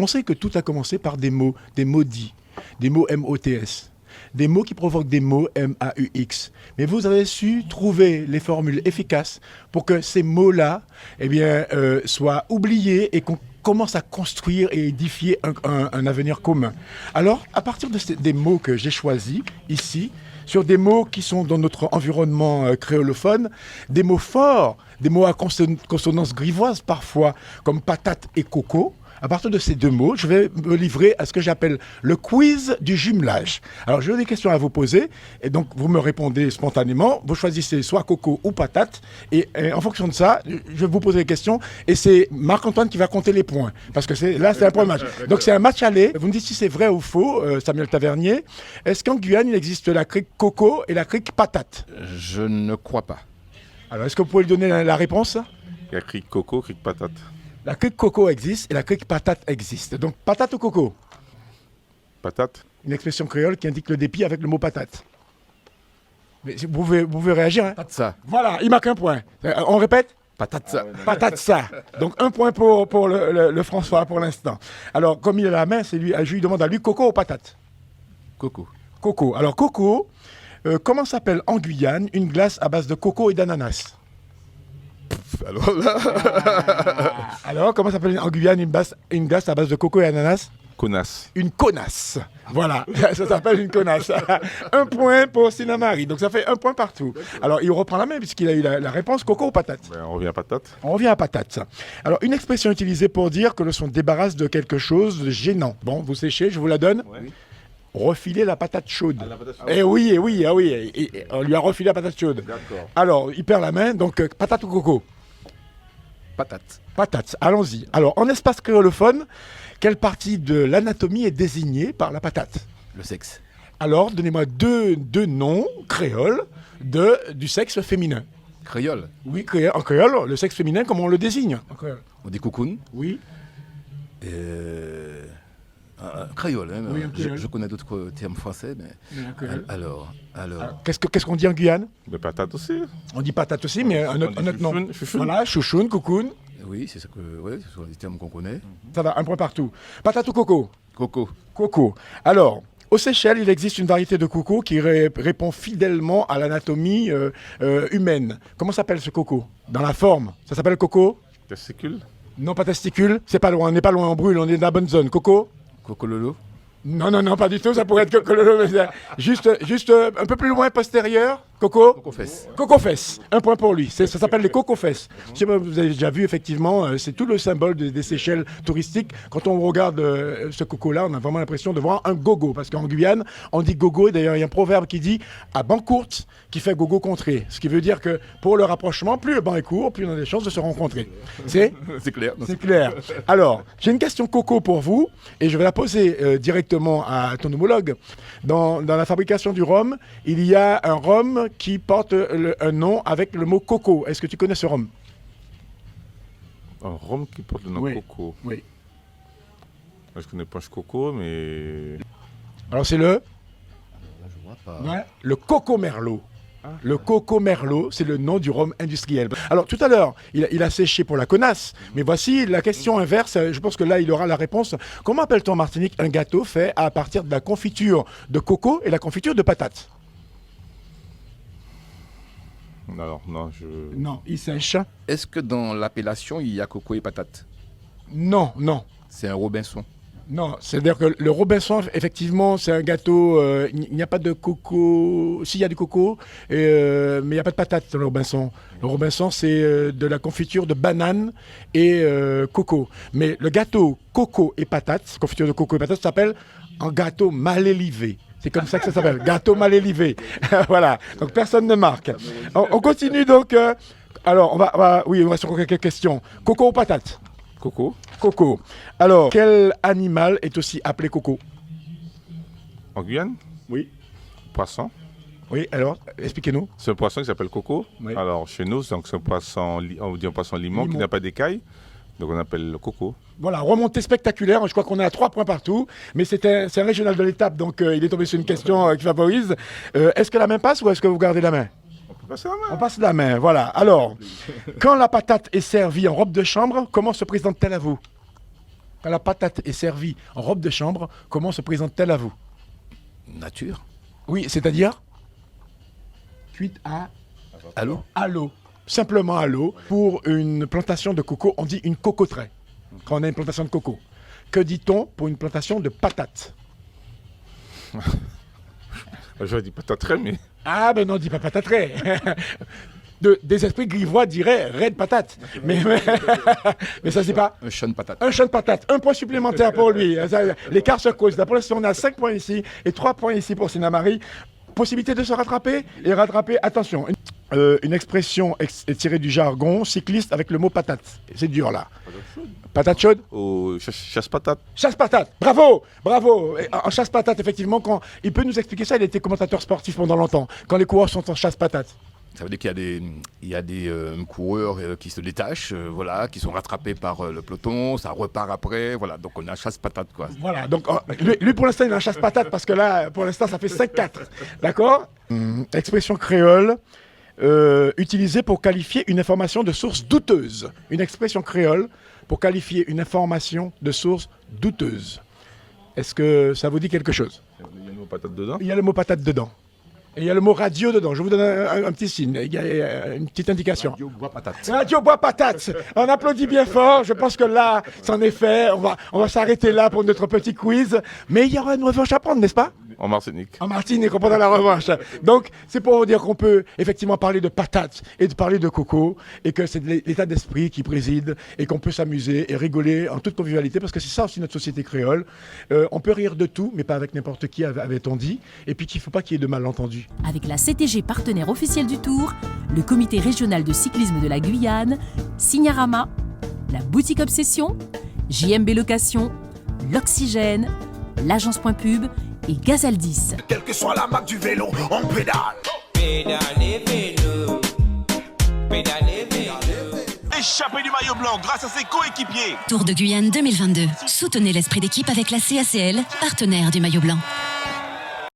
On sait que tout a commencé par des mots dits, des mots M-O-T-S, des mots qui provoquent des mots M-A-U-X. Mais vous avez su trouver les formules efficaces pour que ces mots-là soient oubliés et qu'on commence à construire et édifier un avenir commun. Alors, à partir des mots que j'ai choisis ici, sur des mots qui sont dans notre environnement créolophone, des mots forts, des mots à consonance grivoise parfois, comme patate et coco. À partir de ces deux mots, je vais me livrer à ce que j'appelle le quiz du jumelage. Alors, j'ai des questions à vous poser, et donc vous me répondez spontanément. Vous choisissez soit coco ou patate, et en fonction de ça, je vais vous poser des questions, et c'est Marc-Antoine qui va compter les points, parce que là, c'est un premier match. Donc, c'est un match aller. Vous me dites si c'est vrai ou faux, Samuel Tavernier. Est-ce qu'en Guyane, il existe la crique coco et la crique patate? Je ne crois pas. Alors, est-ce que vous pouvez lui donner la réponse? Il y a crique coco, crique patate. La crique coco existe et la crique patate existe. Donc, patate ou coco? Patate. Une expression créole qui indique le dépit avec le mot patate. Mais vous pouvez réagir. Hein? Patate. Voilà, il marque un point. On répète? Patate. Patate ça. Donc, un point pour le François pour l'instant. Alors, comme il a la main, je lui demande à lui coco ou patate? Coco. Coco. Alors, coco, comment s'appelle en Guyane une glace à base de coco et d'ananas? Alors là, Alors, comment s'appelle en Guyane une glace à base de coco et ananas? connasse. Une connasse. Voilà, ça s'appelle une connasse. Un point pour Sinamari. Donc, ça fait un point partout. Alors, il reprend la main puisqu'il a eu la réponse coco ou patate? On revient à patate. On revient à patate. Alors, une expression utilisée pour dire que l'on se débarrasse de quelque chose de gênant. Bon, vous séchez, je vous la donne. Oui. Refiler la patate chaude. La patate chaude. Eh oui, et on lui a refilé la patate chaude. D'accord. Alors, il perd la main, donc patate ou coco? Patate. Patate, allons-y. Alors, en espace créolophone, quelle partie de l'anatomie est désignée par la patate? Le sexe. Alors, donnez-moi deux noms créoles du sexe féminin. Créole. Oui, en créole, le sexe féminin, comment on le désigne en créole? On dit cocoon. Oui. Créole. Hein, Oui, un créole. Je connais d'autres termes français, mais alors. Qu'est-ce qu'on dit en Guyane? Mais patate aussi. On dit patate aussi, mais un autre nom. Chouchoune, chouchoune. Voilà, chouchoune, coucoune. Oui, ce sont des termes qu'on connaît. Ça va, un point partout. Patate ou coco? Coco. Coco. Alors, aux Seychelles, il existe une variété de coco qui répond fidèlement à l'anatomie humaine. Comment s'appelle ce coco? Dans la forme, ça s'appelle coco? Testicule. Non, pas testicule. C'est pas loin, on n'est pas loin, on brûle, on est dans la bonne zone. Coco? Coco Lolo. Non, pas du tout, ça pourrait être coco. Juste un peu plus loin, postérieur. Coco? Coco-fesse. Coco-fesse. Un point pour lui. Ça s'appelle les coco-fesses. Je sais pas, vous avez déjà vu, effectivement, c'est tout le symbole des Seychelles touristiques. Quand on regarde ce coco-là, on a vraiment l'impression de voir un gogo. Parce qu'en Guyane, on dit gogo. Et d'ailleurs, il y a un proverbe qui dit « à banc courte, qui fait gogo contré ». Ce qui veut dire que pour le rapprochement, plus le banc est court, plus on a des chances de se rencontrer. C'est clair. C'est clair. Alors, j'ai une question coco pour vous, et je vais la poser directement à ton homologue. Dans la fabrication du rhum, il y a un rhum qui porte un nom avec le mot coco. Est-ce que tu connais ce rhum? Un rhum qui porte le nom Oui. coco. Oui. Je connais pas ce coco, mais. Alors, c'est le Je vois pas. le Coco Merlot. Le Coco Merlot, c'est le nom du rhum industriel. Alors, tout à l'heure, il a séché pour la connasse, mais voici la question inverse. Je pense que là, il aura la réponse. Comment appelle-t-on en Martinique un gâteau fait à partir de la confiture de coco et la confiture de patate? Alors, non, Non, il sèche. Est-ce que dans l'appellation, il y a coco et patate? Non. C'est un Robinson. Non, c'est-à-dire que le Robinson, effectivement, c'est un gâteau. Il n'y a pas de coco. Si, il y a du coco, mais il n'y a pas de patate dans le Robinson. Le Robinson, c'est de la confiture de banane et coco. Mais le gâteau coco et patate, confiture de coco et patate, s'appelle un gâteau mal élevé. C'est comme ça que ça s'appelle, gâteau mal élevé. Voilà, donc personne ne marque. On continue donc. Alors, on va sur quelques questions. Coco ou patate? Coco. Coco. Alors, quel animal est aussi appelé coco? En Guyane, Oui. poisson. Oui, alors, expliquez-nous. C'est un poisson qui s'appelle coco. Oui. Alors, chez nous, donc, c'est un poisson, on dit un poisson limon qui Limon. n'a pas d'écailles. Donc, on appelle le coco. Voilà, remontée spectaculaire. Je crois qu'on est à 3 points partout. Mais c'est un régional de l'étape, donc il est tombé sur une question qui favorise. Est-ce que la main passe ou est-ce que vous gardez la main? On peut passer la main. On passe la main, voilà. Alors, quand la patate est servie en robe de chambre, comment se présente-t-elle à vous? Quand la patate est servie en robe de chambre, comment se présente-t-elle à vous? Nature. Oui, c'est-à-dire cuite À l'eau. à l'eau. Simplement à l'eau. Pour une plantation de coco, on dit une cocoterie. Quand on a une plantation de coco. Que dit-on pour une plantation de patates? J'aurais dit pataterie, mais Ah ben non, dis pas pataterie. Des esprits grivois diraient raide patate. Mais ça c'est pas. Un champ de patate. Un champ de patate, un point supplémentaire pour lui. L'écart se creuse. Là, pour l'instant, on a 5 points ici et 3 points ici pour Sinamari. Possibilité de se rattraper et rattraper, attention, une expression tirée du jargon cycliste avec le mot patate. C'est dur là. Patate chaude? au chasse-patate. Chasse-patate, bravo, bravo. Et en chasse-patate, effectivement, quand il peut nous expliquer ça, il était commentateur sportif pendant longtemps, quand les coureurs sont en chasse-patate. Ça veut dire qu'il y a des coureurs qui se détachent, voilà, qui sont rattrapés par le peloton, ça repart après, voilà, donc on a chasse-patate quoi. Voilà, donc lui pour l'instant il a un chasse-patate parce que là, pour l'instant ça fait 5-4, d'accord? Expression créole utilisée pour qualifier une information de source douteuse. Une expression créole pour qualifier une information de source douteuse. Est-ce que ça vous dit quelque chose? Il y a une patate dedans. Il y a le mot patate dedans. Et il y a le mot radio dedans. Je vous donne un petit signe, il y a une petite indication. Radio bois patate. Radio bois patate. On applaudit bien fort. Je pense que là, c'en est fait. On va s'arrêter là pour notre petit quiz. Mais il y aura une revanche à prendre, n'est-ce pas? En Martinique. En Martinique, on prendra la revanche. Donc, c'est pour vous dire qu'on peut effectivement parler de patates et de parler de coco et que c'est l'état d'esprit qui préside et qu'on peut s'amuser et rigoler en toute convivialité parce que c'est ça aussi notre société créole. On peut rire de tout, mais pas avec n'importe qui, avait-on dit. Et puis qu'il ne faut pas qu'il y ait de malentendus. Avec la CTG partenaire officielle du Tour, le comité régional de cyclisme de la Guyane, Signarama, la boutique Obsession, JMB Location, l'Oxygène, l'agence Point Pub et Gazaldis. Quelle que soit la marque du vélo, on pédale. Pédalez vélo, pédalez vélo. Échappé du maillot blanc grâce à ses coéquipiers. Tour de Guyane 2022. Soutenez l'esprit d'équipe avec la CACL, partenaire du maillot blanc.